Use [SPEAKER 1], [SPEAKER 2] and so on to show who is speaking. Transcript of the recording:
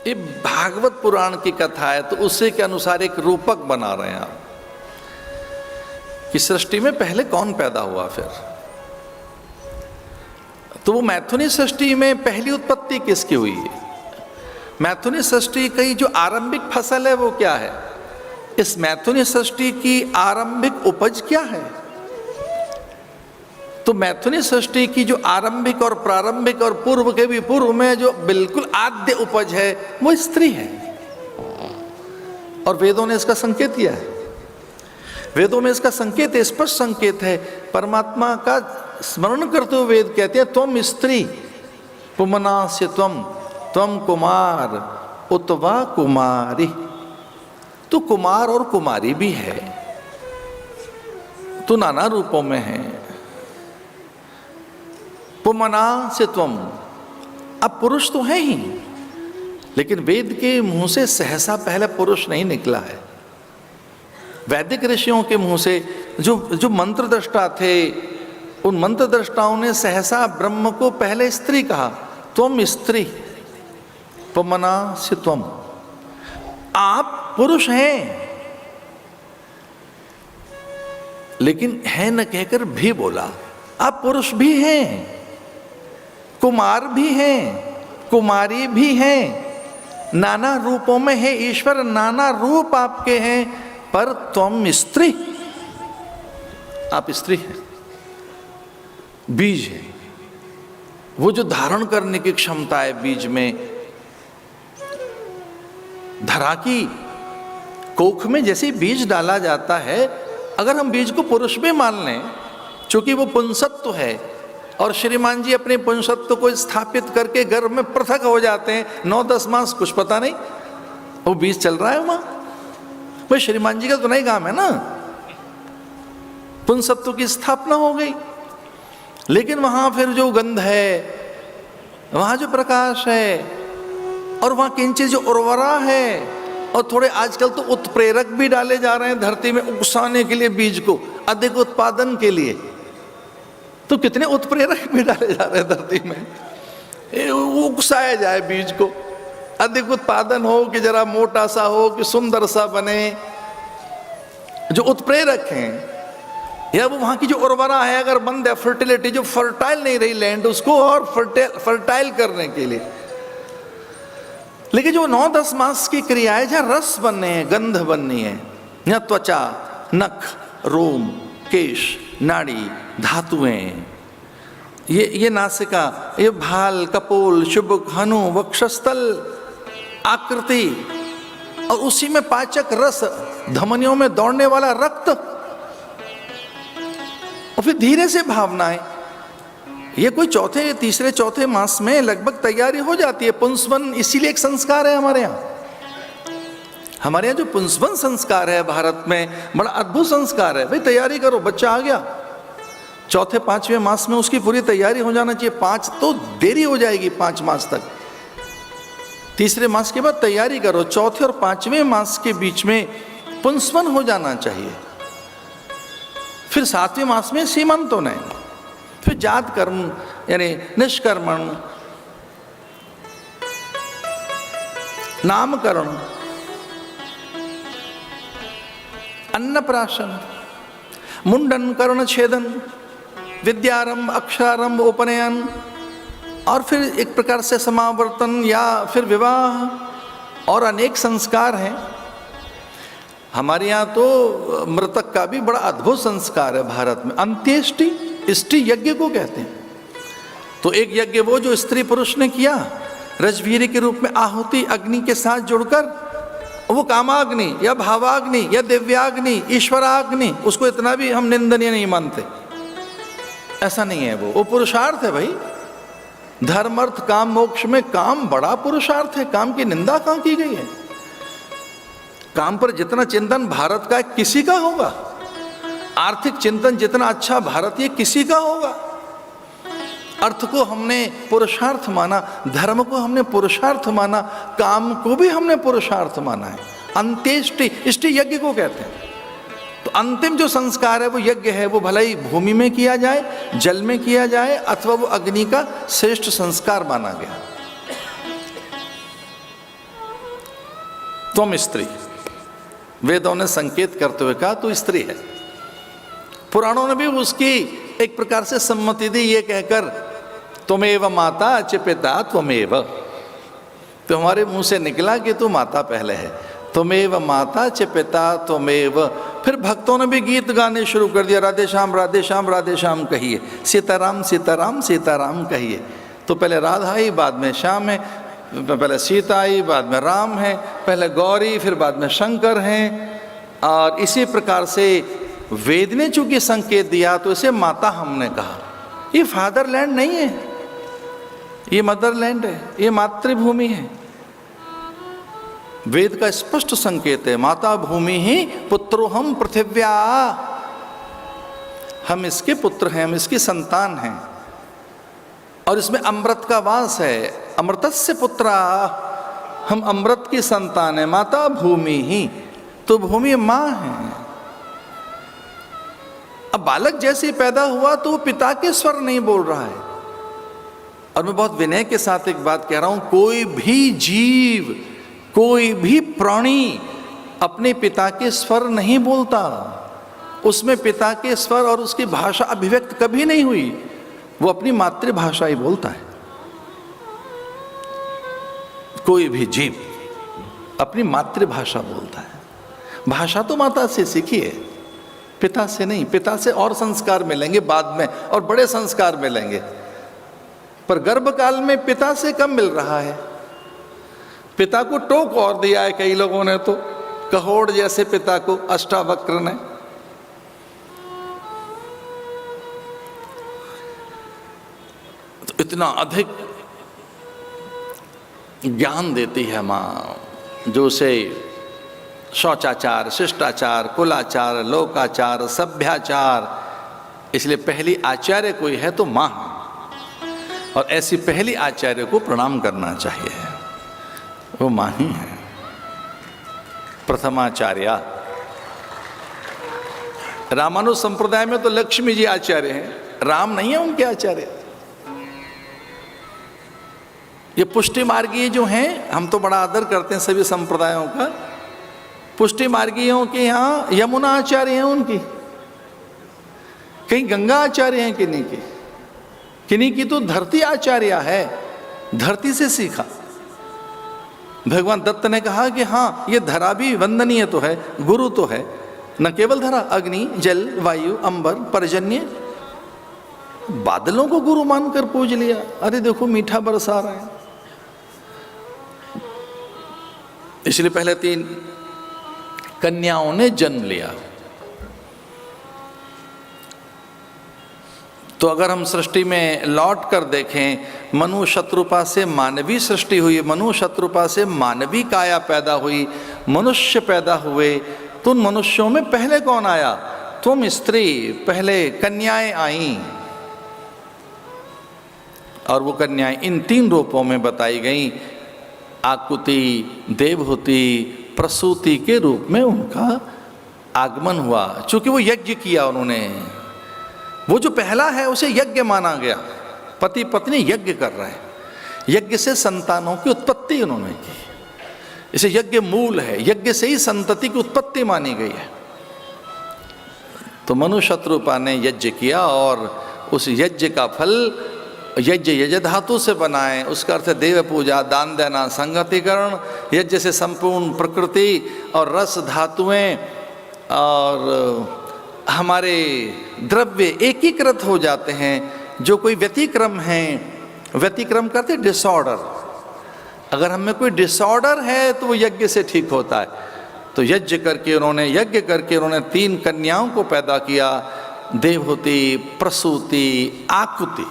[SPEAKER 1] ये भागवत पुराण की कथा है, तो उसी के अनुसार एक रूपक बना रहे हैं आप कि सृष्टि में पहले कौन पैदा हुआ। फिर तो वो मैथुनी सृष्टि में पहली उत्पत्ति किसकी हुई है? मैथुनी सृष्टि की जो आरंभिक फसल है वो क्या है? इस मैथुनी सृष्टि की आरंभिक उपज क्या है? तो मैथुनी सृष्टि की जो आरंभिक और प्रारंभिक और पूर्व के भी पूर्व में जो बिल्कुल आद्य उपज है वो स्त्री है। और वेदों ने इसका संकेत दिया है। वेदों में इसका संकेत, स्पष्ट संकेत है। परमात्मा का स्मरण करते हुए वेद कहते हैं त्वम स्त्री पुमनास्य त्वम त्वम कुमार उतवा कुमारी। तो कुमार और कुमारी भी है, तो नाना रूपों में है। पुमना से त्वम, अब पुरुष तो है ही, लेकिन वेद के मुंह से सहसा पहले पुरुष नहीं निकला है। वैदिक ऋषियों के मुंह से जो मंत्र दृष्टा थे, उन मंत्र दृष्टाओं ने सहसा ब्रह्म को पहले स्त्री कहा, त्वम स्त्री पुमना से त्वम, आप पुरुष हैं। लेकिन है न कहकर भी बोला, आप पुरुष भी हैं, कुमार भी हैं, कुमारी भी हैं, नाना रूपों में है ईश्वर, नाना रूप आपके हैं, पर तुम स्त्री, आप स्त्री हैं। बीज है वो जो धारण करने की क्षमता है बीज में। धरा की कोख में जैसे बीज डाला जाता है, अगर हम बीज को पुरुष भी मान लें, चूंकि वो पुंसत्व है, और श्रीमान जी अपने पुंसत्व को स्थापित करके गर्भ में पृथक हो जाते हैं, 9-10 मास कुछ पता नहीं, वो बीज चल रहा है वहां। भाई श्रीमान जी का तो नहीं काम है ना, पुंसत्व की स्थापना हो गई, लेकिन वहां फिर जो गंध है, वहां जो प्रकाश है, और वहां किंचित जो उर्वरा है, और थोड़े आजकल तो उत्प्रेरक भी डाले जा रहे हैं धरती में उकसाने के लिए, बीज को अधिक उत्पादन के लिए। तो कितने उत्प्रेरक भी डाले जा रहे हैं धरती में, उकसाया जाए बीज को, अधिक उत्पादन हो, कि जरा मोटा सा हो, कि सुंदर सा बने। जो उत्प्रेरक हैं, या वो वहां की जो उर्वरा है अगर बंद है, फर्टिलिटी, जो फर्टाइल नहीं रही लैंड, उसको और फर्टाइल करने के लिए। लेकिन जो 9-10 मास की क्रिया है, जहाँ रस बनने हैं, गंध बननी है, यहाँ त्वचा, नख, रोम, केश, नाड़ी, धातुएं, ये नासिका, ये भाल, कपोल, शुभक, हनु, वक्षस्थल, आकृति, और उसी में पाचक रस, धमनियों में दौड़ने वाला रक्त, और फिर धीरे से भावनाएं। ये कोई चौथे, तीसरे, चौथे मास में लगभग तैयारी हो जाती है। पुंसवन इसीलिए एक संस्कार है हमारे यहाँ जो पुंसवन संस्कार है भारत में, बड़ा अद्भुत संस्कार है। भाई तैयारी करो, बच्चा आ गया, चौथे 5वें मास में उसकी पूरी तैयारी हो जाना चाहिए। 5 तो देरी हो जाएगी, 5 मास तक, तीसरे मास के बाद तैयारी करो, चौथे और 5वें मास के बीच में पुंसवन हो जाना चाहिए। फिर 7वें मास में सीमंतों ने, फिर जात कर्म यानी निष्कर्मण, नामकरण, अन्नप्राशन, मुंडन, कर्ण छेदन, विद्यारंभ, अक्षरारंभ, उपनयन, और फिर एक प्रकार से समावर्तन या फिर विवाह, और अनेक संस्कार हैं। हमारे यहाँ तो मृतक का भी बड़ा अद्भुत संस्कार है भारत में, अंत्येष्टि, इष्टि यज्ञ को कहते हैं। तो एक यज्ञ वो जो स्त्री पुरुष ने किया, रजवीर के रूप में आहुति अग्नि के साथ जुड़कर, वो कामाग्नि या भावाग्नि या दिव्याग्नि, ईश्वराग्नि, उसको इतना भी हम निंदनीय नहीं मानते, ऐसा नहीं है। वो पुरुषार्थ है भाई। धर्म अर्थ काम मोक्ष में काम बड़ा पुरुषार्थ है, काम की निंदा कहाँ की गई है? काम पर जितना चिंतन भारत का किसी का होगा, आर्थिक चिंतन जितना अच्छा भारतीय किसी का होगा। अर्थ को हमने पुरुषार्थ माना, धर्म को हमने पुरुषार्थ माना, काम को भी हमने पुरुषार्थ माना है। अंत्येष्टि, इष्टि यज्ञ को कहते हैं। तो अंतिम जो संस्कार है वो यज्ञ है, वो भले ही भूमि में किया जाए, जल में किया जाए, अथवा वो अग्नि का श्रेष्ठ संस्कार माना गया। त्वम स्त्री। वेदों ने संकेत करते हुए कहा तू स्त्री है। पुराणों ने भी उसकी एक प्रकार से सम्मति दी, ये कहकर त्वमेव माता च पिता त्वमेव। तो हमारे मुंह से निकला कि तू माता पहले है, त्वमेव माता च पिता त्वमेव। फिर भक्तों ने भी गीत गाने शुरू कर दिया, राधे श्याम राधे श्याम राधे श्याम कहिए, सीताराम सीताराम सीताराम कहिए। तो पहले राधा आई, बाद में श्याम है, पहले सीता आई, बाद में राम है, पहले गौरी, फिर बाद में शंकर हैं। और इसी प्रकार से वेद ने चूंकि संकेत दिया तो इसे माता हमने कहा। ये फादरलैंड नहीं है, ये मदरलैंड है, ये मातृभूमि है। वेद का स्पष्ट संकेत है, माता भूमि ही पुत्रो हम पृथिव्या। हम इसके पुत्र हैं, हम इसकी संतान हैं, और इसमें अमृत का वास है। अमृतस्य पुत्रा, हम अमृत की संतान है। माता भूमि ही, तो भूमि माँ है। अब बालक जैसे ही पैदा हुआ तो वो पिता के स्वर नहीं बोल रहा है। और मैं बहुत विनय के साथ एक बात कह रहा हूं, कोई भी जीव, कोई भी प्राणी अपने पिता के स्वर नहीं बोलता। उसमें पिता के स्वर और उसकी भाषा अभिव्यक्त कभी नहीं हुई। वो अपनी मातृभाषा ही बोलता है। कोई भी जीव अपनी मातृभाषा बोलता है। भाषा तो माता से सीखी है, पिता से नहीं। पिता से और संस्कार मिलेंगे बाद में, और बड़े संस्कार मिलेंगे, पर गर्भकाल में पिता से कम मिल रहा है। पिता को टोक और दिया है कई लोगों ने, तो कहोड़ जैसे पिता को अष्टावक्र ने। तो इतना अधिक ज्ञान देती है माँ, जो उसे शौचाचार, शिष्टाचार, कुलाचार, लोकाचार, सभ्याचार, इसलिए पहली आचार्य कोई है तो माँ है। और ऐसी पहली आचार्य को प्रणाम करना चाहिए, वो माँ ही है, प्रथमाचार्या। रामानुज संप्रदाय में तो लक्ष्मी जी आचार्य हैं, राम नहीं है उनके आचार्य। ये पुष्टि मार्गीय जो हैं, हम तो बड़ा आदर करते हैं सभी संप्रदायों का। पुष्टि मार्गीयों के यहाँ यमुना आचार्य हैं उनकी, कहीं गंगा आचार्य हैं किन्हीं की, किन्हीं की तो धरती आचार्य है, धरती से सीखा। भगवान दत्त ने कहा कि हाँ, ये धरा भी वंदनीय तो है, गुरु तो है। न केवल धरा, अग्नि, जल, वायु, अंबर, पर्जन्य, बादलों को गुरु मानकर पूज लिया। अरे देखो मीठा बरसा रहा है। इसलिए पहले 3 कन्याओं ने जन्म लिया। तो अगर हम सृष्टि में लौट कर देखें, मनु शत्रुपा से मानवीय सृष्टि हुई, मनु शत्रुपा से मानवीय काया पैदा हुई, मनुष्य पैदा हुए। तो उन मनुष्यों में पहले कौन आया? तुम स्त्री, पहले कन्याएं आईं। और वो कन्याएं इन 3 रूपों में बताई गई। आकुति, देवहूति, प्रसूति के रूप में उनका आगमन हुआ। चूंकि वो यज्ञ किया उन्होंने, वो जो पहला है उसे यज्ञ माना गया। पति पत्नी यज्ञ कर रहे हैं, यज्ञ से संतानों की उत्पत्ति उन्होंने की। इसे यज्ञ मूल है, यज्ञ से ही संतति की उत्पत्ति मानी गई है। तो मनु शत्रुपा ने यज्ञ किया, और उस यज्ञ का फल यज्ञ यज धातु से बनाए, उसका अर्थ देव पूजा, दान देना, संगतिकरण। यज्ञ से संपूर्ण प्रकृति और रस धातुएं और हमारे द्रव्य एकीकृत हो जाते हैं। जो कोई व्यतिक्रम है, व्यतिक्रम करते डिसऑर्डर, अगर हमें कोई डिसऑर्डर है तो वो यज्ञ से ठीक होता है। तो यज्ञ करके उन्होंने 3 कन्याओं को पैदा किया, देवहूति, प्रसूति, आकुति।